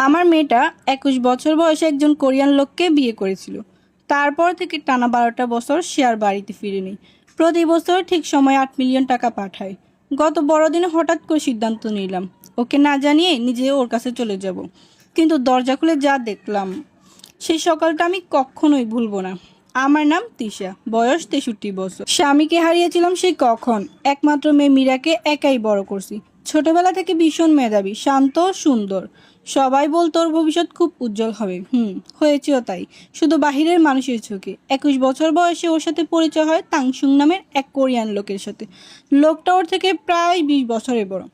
আমার মেয়েটা ২১ বছর বয়সে একজন কোরিয়ান লোককে বিয়ে করেছিল। তারপর থেকে টানা ১২টা বছর সে আর বাড়িতে ফিরেনি। প্রতি বছর ঠিক সময়ে ৮ মিলিয়ন টাকা পাঠায়। গত বড়দিনে হঠাৎ করে সিদ্ধান্ত নিলাম, ওকে না জানিয়ে নিজে ওর কাছে চলে যাব। কিন্তু দরজা খুলে যা দেখলাম, সেই সকালটা আমি কখনোই ভুলবো না। আমার নাম তিশা, বয়স ৬৩ বছর। স্বামীকে হারিয়েছিলাম সেই কখন। একমাত্র মেয়ে মীরাকে একাই বড় করছি। ছোটবেলা থেকে ভীষণ মেধাবী, শান্ত, সুন্দর। সবাই বলতো ওর ভবিষ্যৎ খুব উজ্জ্বল হবে। হয়েছেও তাই, শুধু বাহিরের মানুষের চোখে। ২১ বছর বয়সে ওর সাথে পরিচয় হয় তাংসুং নামের এক কোরিয়ান লোকের সাথে। লোকটা ওর থেকে প্রায় ২০ বছরের বড়।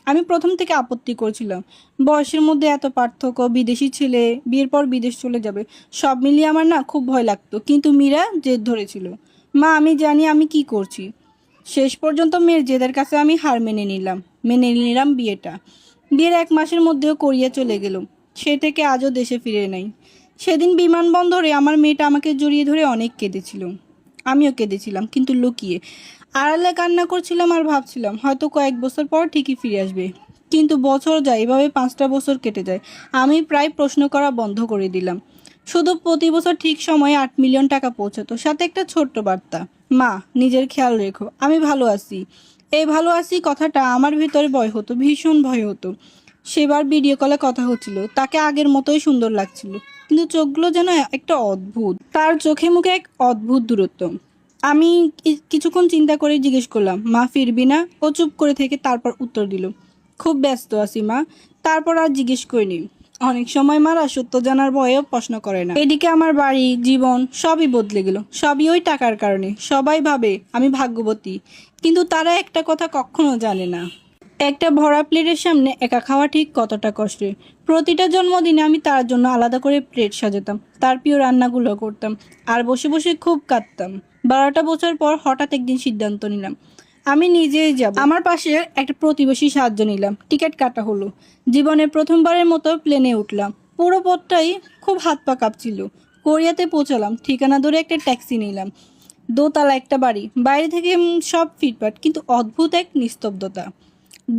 আমি প্রথম থেকে আপত্তি করছিলাম, বয়সের মধ্যে এত পার্থক্য, বিদেশি ছেলে, বিয়ের পর বিদেশ চলে যাবে, সব মিলিয়ে আমার না খুব ভয় লাগতো। কিন্তু মীরা জেদ ধরেছিল। মা, আমি জানি আমি কি করছি। শেষ পর্যন্ত মেয়ের জেদের কাছে আমি হার মেনে নিলাম বিয়েটা। বিয়ের ১ মাসের মধ্যেও কোরিয়া চলে গেল। সে থেকে আজও দেশে ফিরে নাই। সেদিন বিমানবন্দরে আমার মেয়েটা আমাকে জড়িয়ে ধরে অনেক কেঁদেছিল। আমিও কেঁদেছিলাম, কিন্তু লুকিয়ে। আড়ালে কান্না করছিলাম আর ভাবছিলাম হয়তো কয়েক বছর পর ঠিকই ফিরে আসবে। কিন্তু বছর যায়, এভাবে ৫টা বছর কেটে যায়। আমি প্রায় প্রশ্ন করা বন্ধ করে দিলাম। শুধু প্রতি বছর ঠিক সময়ে ৮ মিলিয়ন টাকা পৌঁছাতো, সাথে একটা ছোট্ট বার্তা, মা, নিজের খেয়াল রেখো, আমি ভালো আছি। এই ভালো আছি কথাটা আমার ভিতরে ভয় হতো, ভীষণ ভয় হতো। সেবার ভিডিও কলে কথা হচ্ছিল, তাকে আগের মতোই সুন্দর লাগছিল, কিন্তু চোখগুলো যেন একটা অদ্ভুত। তার চোখে মুখে এক অদ্ভুত দূরত্ব। আমি কিছুক্ষণ চিন্তা করে জিজ্ঞেস করলাম, মা ফিরবি না? ও চুপ করে থেকে তারপর উত্তর দিল, খুব ব্যস্ত আছি মা। তারপর আর জিজ্ঞেস করিনি। অনেক সময় মারা সত্য জানার ভয়েও প্রশ্ন করে না। এদিকে আমার বাড়ি, জীবন সবই বদলে গেল, সবই ওই টাকার কারণে। সবাই ভাবে আমি ভাগ্যবতী, কিন্তু তারা একটা কথা কখনো জানে না, একটা ভরা প্লেটের সামনে একা খাওয়া ঠিক কতটা কষ্টের। প্রতিটা জন্মদিনে আমি তার জন্য আলাদা করে প্লেট সাজাতাম, তার প্রিয় রান্নাগুলো করতাম, আর বসে বসে খুব কাঁদতাম। ১২টা বছর পর হঠাৎ একদিন সিদ্ধান্ত নিলাম আমি নিজেই যাব। আমার পাশে একটা প্রতিবেশী সাহায্য নিলাম, টিকিট কাটা হলো। জীবনের প্রথমবারের মতো প্লেনে উঠলাম। পুরো পথটাই খুব হাত পা কাঁপছিল। কোরিয়াতে পৌঁছালাম, ঠিকানা ধরে একটা ট্যাক্সি নিলাম। দোতলা একটা বাড়ি, বাইরে থেকে সব ফিটফাট, কিন্তু অদ্ভুত এক নিস্তব্ধতা।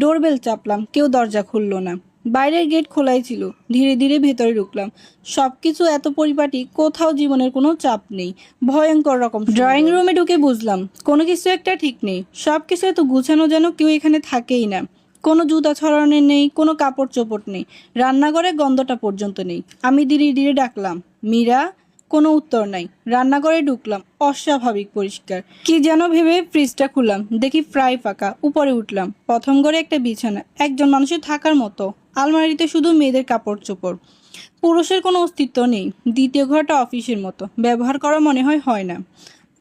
ডোরবেল চাপলাম, কেউ দরজা খুলল না। বাইরের গেট খোলাই ছিল। ধীরে ধীরে ভেতরে ঢুকলাম। সবকিছু এত পরিপাটি, কোথাও জীবনের কোনো চাপ নেই। ভয়ঙ্কর রকম ড্রয়িং রুমে ঢুকে বুঝলাম কোনো কিছু একটা ঠিক নেই। সবকিছু এত গুছানো যেন কেউ এখানে থাকেই না। কোনো জুতা ছড়ানো নেই, কোনো কাপড় চোপড় নেই, রান্নাঘরে গন্ধটা পর্যন্ত নেই। আমি ধীরে ধীরে ডাকলাম, মীরা। কোনো উত্তর নাই। রান্নাঘরে ঢুকলাম, অস্বাভাবিক পরিষ্কার। কি যেন ভেবে ফ্রিজটা খুললাম, দেখি প্রায় ফাঁকা। উপরে উঠলাম, প্রথম ঘরে একটা বিছানা, একজন মানুষের থাকার মতো। আলমারিতে শুধু মেয়েদের কাপড় চোপড়, পুরুষের কোনো অস্তিত্ব নেই। দ্বিতীয় ঘরটা অফিসের মতো, ব্যবহার করা মনে হয় না।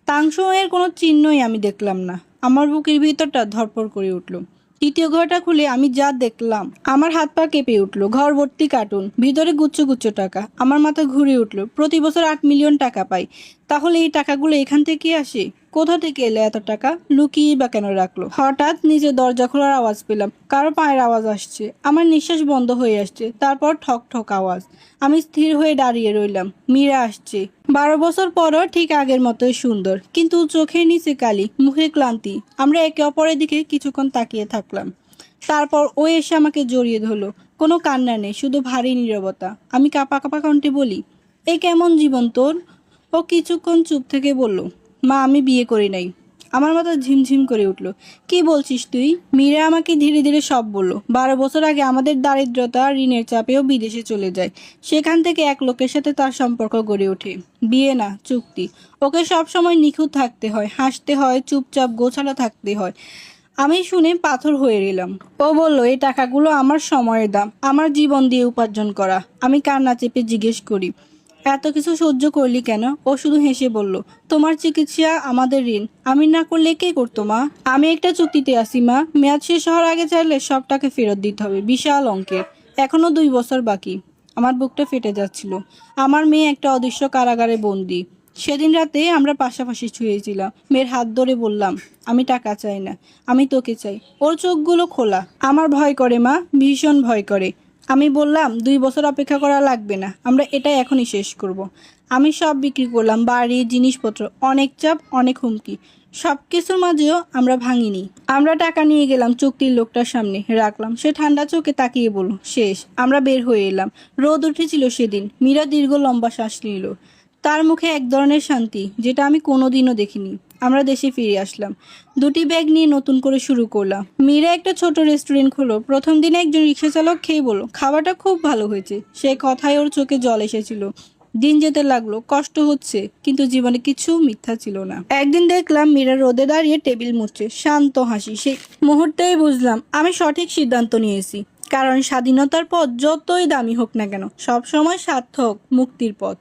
তাংসুয়ের কোনো চিহ্নই আমি দেখলাম না। আমার বুকের ভিতরটা ধড়ফড় করে উঠল। তৃতীয় ঘরটা খুলে আমি যা দেখলাম, আমার হাত পা কেঁপে উঠলো। ঘর ভর্তি কার্টুন, ভিতরে গুচ্ছ গুচ্ছ টাকা। আমার মাথা ঘুরে উঠলো। প্রতি বছর ৮ মিলিয়ন টাকা পাই, তাহলে এই টাকাগুলো এখান থেকে আসে? কোথা থেকে এলো এত টাকা? লুকিয়ে বা কেন রাখলো? হঠাৎ নিচে দরজা খোলার আওয়াজ পেলাম, কারো পায়ের আওয়াজ আসছে। আমার নিঃশ্বাস বন্ধ হয়ে আসছে। তারপর ঠক ঠক আওয়াজ। আমি স্থির হয়ে দাঁড়িয়ে রইলাম। মীরা আসছে। ১২ বছর পরও ঠিক আগের মতোই সুন্দর, কিন্তু চোখের নিচে কালি, মুখে ক্লান্তি। আমরা একে অপরের দিকে কিছুক্ষণ তাকিয়ে থাকলাম। তারপর ও এসে আমাকে জড়িয়ে ধরলো। কোনো কান্না নেই, শুধু ভারী নীরবতা। আমি কাঁপা কাঁপা কণ্ঠে বলি, এ কেমন জীবন তোর? ও কিছুক্ষণ চুপ থেকে বলল, মা, আমি বিয়ে করি নাই। আমার মাথা ঝিমঝিম করে উঠল। কি বলছিস তুই? মীরা আমাকে ধীরে ধীরে সব বলল। ১২ বছর আগে আমাদের দারিদ্রতা, ঋণের চাপেও বিদেশে চলে যায়। সেখান থেকে এক লোকের সাথে তার সম্পর্ক গড়ে ওঠে। বিয়ে না, চুক্তি। ওকে সব সময় নিখুঁত থাকতে হয়, হাসতে হয়, চুপচাপ গোছানো থাকতে হয়। আমি শুনে পাথর হয়ে গেলাম। ও বলল, এই টাকাগুলো আমার সময়ের দাম, আমার জীবন দিয়ে উপার্জন করা। আমি কান্না চেপে জিজ্ঞেস করি, এত কিছু সহ্য করলি কেন? ও শুধু হেসে বলল, তোমার চিকিৎসা আমাদের ঋণ, আমি না করলে কে করতো মা? আমি একটা চুক্তিতে আছি মা, মেয়াদ শেষ হওয়ার আগে চাইলে সব টাকা ফেরত দিতে হবে, বিশাল অঙ্কের। এখনো ২ বছর বাকি। আমার বুকটা ফেটে যাচ্ছিল। আমার মেয়ে একটা অদৃশ্য কারাগারে বন্দি। সেদিন রাতে আমরা পাশাপাশি শুয়েছিলাম। মেয়ের হাত ধরে বললাম, আমি টাকা চাই না, আমি তোকে চাই। ওর চোখগুলো খোলা। আমার ভয় করে মা, ভীষণ ভয় করে। আমি বললাম, ২ বছর অপেক্ষা করা লাগবে না, আমরা এটা এখনই শেষ করব। আমি সব বিক্রি করলাম, বাড়ি, জিনিসপত্র। অনেক চাপ, অনেক হুমকি। সব কিছুর মাঝেও আমরা ভাঙিনি। আমরা টাকা নিয়ে গেলাম চুক্তির লোকটার সামনে রাখলাম। সে ঠান্ডা চোখে তাকিয়ে বলল, শেষ। আমরা বের হয়ে এলাম। রোদ উঠেছিল সেদিন। মীরা দীর্ঘ লম্বা শ্বাস নিল। তার মুখে এক ধরনের শান্তি, যেটা আমি কোনোদিনও দেখিনি। আমরা দেশে ফিরে আসলাম। দুটি ব্যাগ নিয়ে নতুন করে শুরু করলাম। মীরা একটা ছোট রেস্টুরেন্ট খোলো। প্রথম দিনে একজন রিক্সা চালক খেয়ে বলল, খাবারটা খুব ভালো হয়েছে। সে কথায় ওর চোখে জল এসেছিল। দিন যেতে লাগলো, কষ্ট হচ্ছে, কিন্তু জীবনে কিছু মিথ্যা ছিল না। একদিন দেখলাম মীরা রোদে দাঁড়িয়ে টেবিল মুছছে, শান্ত হাসি। সেই মুহূর্তেই বুঝলাম আমি সঠিক সিদ্ধান্ত নিয়েছি। কারণ স্বাধীনতার পথ যতই দামি হোক না কেন, সবসময় সার্থক মুক্তির পথ।